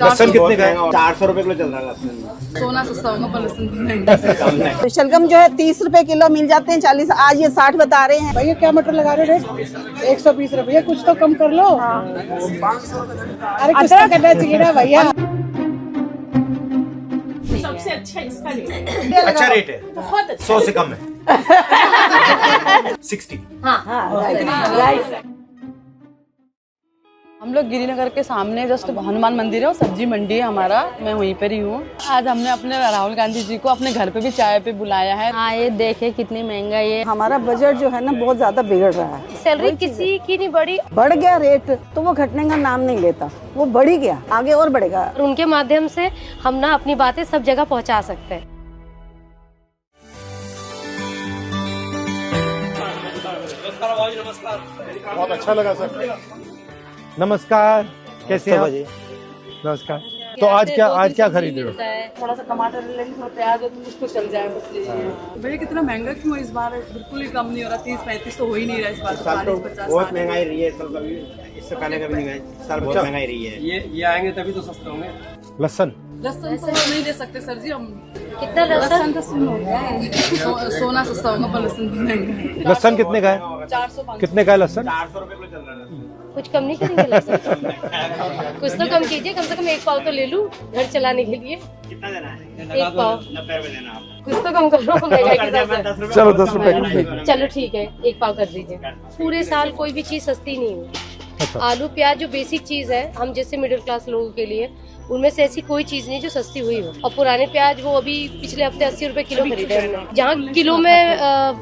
लहसुन कितने का है? 400 रुपए किलो चल रहा है लहसुन। सोना सस्ता होगा पर लहसुन महंगा। शलगम जो है 30 रुपए किलो मिल जाते हैं, 40 आज ये 60 बता रहे हैं। भैया क्या मटर लगा रहे हो रेट? 120 रुपये। कुछ तो कम कर लो। अरे कुछ तो करना चाहिए ना भैया। सबसे अच्छा इसका रेट है। अच्छा रेट है, बहुत अच्छा। 100 से कम है। 60। हम लोग गिरिनगर के सामने जस्ट हनुमान मंदिर है और सब्जी मंडी है हमारा, मैं वहीं पर ही हूँ। आज हमने अपने राहुल गांधी जी को अपने घर पे भी चाय पे बुलाया है। हाँ, ये देखे कितनी महंगाई है। हमारा बजट जो है ना बहुत ज्यादा बिगड़ रहा है। सैलरी किसी की नहीं बढ़ी, बढ़ गया रेट तो वो घटने का नाम नहीं लेता, वो बढ़ ही गया, आगे और बढ़ेगा। और उनके माध्यम से हम ना अपनी बातें सब जगह पहुँचा सकते हैं। बहुत अच्छा लगा सर। नमस्कार, कैसे हैं आप? नमस्कार। तो आज क्या खरीद रहे हो? थोड़ा सा टमाटर ले लीजिए, प्याज है तो कुछ तो चल जाए बस लीजिए। भैया कितना महंगा क्यों है इस बार? बिल्कुल ही कम नहीं हो रहा, 30-35 तो हो ही नहीं रहा इस बार। साल तो 40-50 बहुत महंगाई रही है, इससे पहले कभी नहीं गए। साल बहुत महंगाई रही है। ये आएंगे तभी तो सस्ते होंगे। लहसुन लहसुन तो नहीं दे सकते सर जी हम। कितना लहसुन? तो सुन हो गया है। सोना सस्ता होगा पर लहसुन महंगा। लहसुन कितने का है? 400-500। कितने का है लहसुन? 400 रुपए किलो चल रहा है। कुछ कम नहीं करेंगे लहसुन? कुछ तो कम कीजिए, कम से कम 1 पाव तो ले लूं घर चलाने के लिए। कितना देना है? 1 पाव 90 रुपए देना आप। कुछ तो कम करो महंगाई के हिसाब से। चलो 10 रुपए। चलो ठीक है, 1 पाव कर दीजिए। पूरे साल कोई भी चीज सस्ती नहीं हुई। अच्छा। आलू प्याज जो बेसिक चीज है, हम जैसे मिडिल क्लास लोगों के लिए, उनमें से ऐसी कोई चीज नहीं जो सस्ती हुई हो। और पुराने प्याज वो अभी पिछले हफ्ते 80 रुपए किलो खरीदे हमने। जहाँ किलो में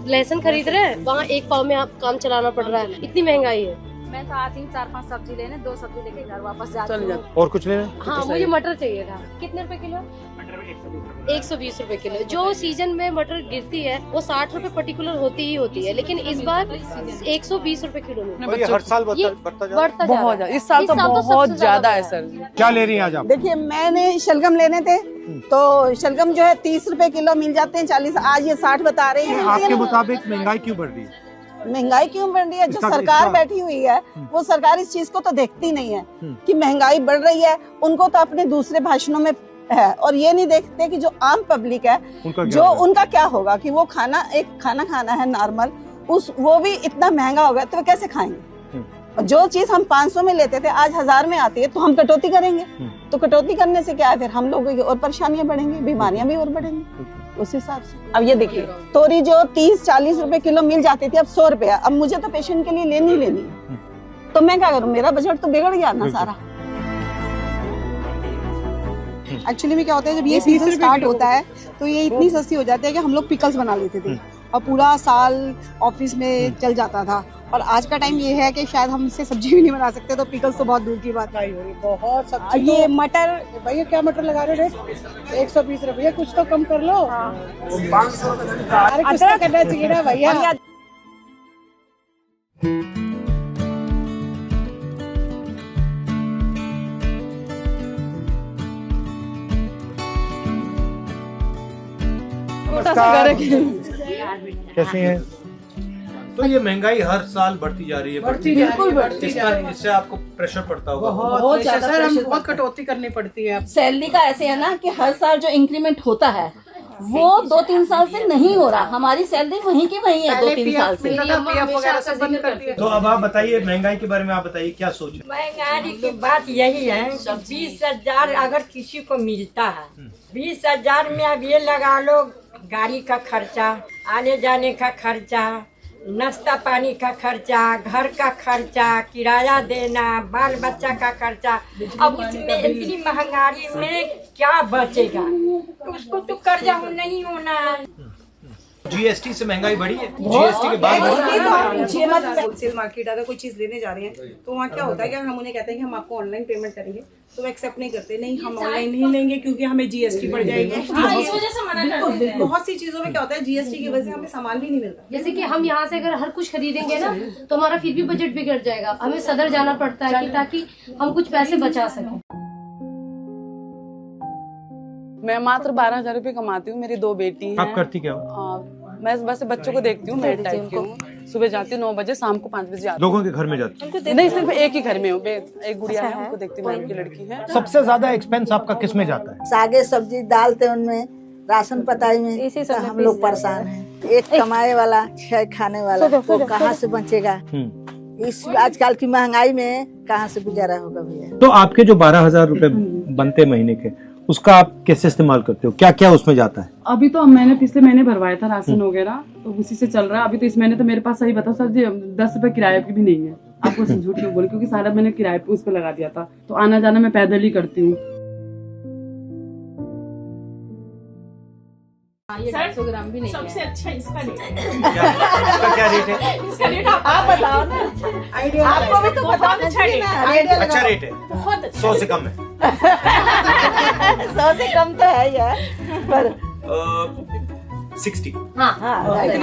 लहसुन खरीद रहे हैं, वहाँ 1 पाव में आप काम चलाना पड़ रहा है। इतनी महंगाई है। मैं तो आती हूँ 4-5 सब्जी लेने, 2 सब्जी लेके घर वापस जाती हूँ। और कुछ लेना? हाँ, मुझे मटर चाहिए था। कितने रुपए किलो? 120 रुपए किलो। जो सीजन में मटर गिरती है वो 60 रुपए पर्टिकुलर होती ही होती है, लेकिन इस बार 120 रुपए किलो में ये हर साल ये बढ़ता जा रहा है। बढ़ता जा रहा बहुत है। ज्यादा, इस साल तो बहुत सबसे ज्यादा है सर जी। क्या ले रही हैं आज आप? देखिए मैंने शलगम लेने थे तो शलगम जो है 30 रुपए किलो मिल जाते हैं, 40 आज ये 60 बता रहे हैं। आपके मुताबिक महंगाई क्यों बढ़ रही है? महंगाई क्यों बढ़ रही है? जो इसका- सरकार इसका- बैठी हुई है वो सरकार इस चीज को तो देखती नहीं है कि महंगाई बढ़ रही है। उनको तो अपने दूसरे भाषणों में है और ये नहीं देखते कि जो आम पब्लिक है उनका क्या होगा कि वो खाना खाना है नॉर्मल, वो भी इतना महंगा हो गया तो वो कैसे खाएंगे? और जो चीज हम 500 में लेते थे आज 1000 में आती है तो हम कटौती करेंगे। तो कटौती करने से क्या है, फिर हम लोगों की और परेशानियां बढ़ेंगी, बीमारियां भी और बढ़ेंगी उस हिसाब से। अब ये देखिए तोरी जो 30-40 रुपए किलो मिल जाती थी अब 100 रुपया। अब मुझे तो पेशेंट के लिए लेनी है तो मैं क्या करूँ? मेरा बजट तो बिगड़ गया ना सारा। एक्चुअली में क्या होता है, जब ये सीजन स्टार्ट होता है तो ये इतनी सस्ती हो जाती है कि हम लोग पिकल्स बना लेते थे और पूरा साल ऑफिस में चल जाता था। और आज का टाइम ये है कि शायद हम इससे सब्जी भी नहीं बना सकते, तो पिकल्स तो बहुत दूर की बात आई होगी। बहुत सब्जी। ये मटर भैया क्या मटर लगा रहे हो रेट? 120 रुपये। कुछ तो कम कर लो। अरे कुछ तो करना चाहिए ना भैया। कैसी हैं? तो ये महंगाई हर साल बढ़ती जा रही है। बिल्कुल बढ़ती जा रही है। इससे आपको प्रेशर पड़ता होगा। बहुत ज्यादा सर, हम pressure बहुत कटौती करनी पड़ती है। सैलरी का ऐसे है ना कि हर साल जो इंक्रीमेंट होता है वो 2-3 साल से नहीं हो रहा। हमारी सैलरी वहीं की वहीं है 2-3 साल से। PF वगैरह सब बंद कर दिया। तो अब आप बताइए महंगाई के बारे में, आप बताइए क्या सोच है? महंगाई की बात यही है कि 20,000 अगर किसी को मिलता है, 20,000 में अब ये लगा लो गाड़ी का खर्चा, आने जाने का खर्चा, नाश्ता पानी का खर्चा, घर का खर्चा, किराया देना, बाल बच्चा का खर्चा। अब उसमें इतनी महंगाई में क्या बचेगा? तो उसको तो कर्जा नहीं होना है। जीएसटी से महंगाई बढ़ी है? जीएसटी के बाद बढ़ी है? होलसेल मार्केट अगर कोई चीज लेने जा रहे हैं तो वहाँ क्या होता है कि हम उन्हें कहते हैं कि हम आपको ऑनलाइन पेमेंट करेंगे तो वो एक्सेप्ट नहीं करते। नहीं, हम ऑनलाइन नहीं लेंगे क्योंकि हमें जीएसटी बढ़ जाएगी। बहुत सी चीजों में क्या होता है, जीएसटी की वजह से हमें सामान भी नहीं मिलता। जैसे कि हम यहाँ से अगर हर कुछ खरीदेंगे ना तो हमारा फिर भी बजट बिगड़ जाएगा। हमें सदर जाना पड़ता है कि ताकि हम कुछ पैसे बचा सकें। मैं मात्र 12,000 रुपए कमाती हूँ, मेरी 2 बेटी हैं। आप करती क्या हो? मैं बस बच्चों को देखती हूँ, मेरे टाइप की हूँ। सुबह जाती हूँ 9 बजे, शाम को 5 बजे आती लोगों के घर में जाती हूँ। नहीं, सिर्फ एक ही घर में हूँ, एक गुड़िया है, उनको देखती हूँ, उनकी लड़की है। सबसे ज्यादा एक्सपेंस आपका किस में जाता है? सागे सब्जी डालते उनमें, राशन पताई में, इसी से हम लोग परेशान हैं। एक कमाए वाला 6 खाने वाला तो कहाँ से बचेगा? इस आजकल की महंगाई में कहाँ से गुजारा होगा भैया? तो आपके जो 12,000 रुपए बनते महीने के, उसका आप कैसे इस्तेमाल करते हो? क्या क्या उसमें जाता है? अभी तो मैंने पिछले महीने भरवाया था राशन वगैरह, तो उसी से चल रहा है। अभी तो इस महीने तो मेरे पास, सही बताओ सर जी, 10 रुपए किराए की भी नहीं है। आपको झूठ क्यों बोले, क्योंकि सारा मैंने किराए पे उस पर लगा दिया था, तो आना जाना मैं पैदल ही करती हूँ। 150 ग्राम भी नहीं सबसे अच्छा इसका रेट है। इसका क्या रेट है? इसका रेट आप बताओ ना, आइडिया आपको भी तो बताना चाहिए ना। आइडिया अच्छा रेट है, बहुत अच्छा 100 से कम है। 100 से कम तो है यार, पर 60। हाँ राइट।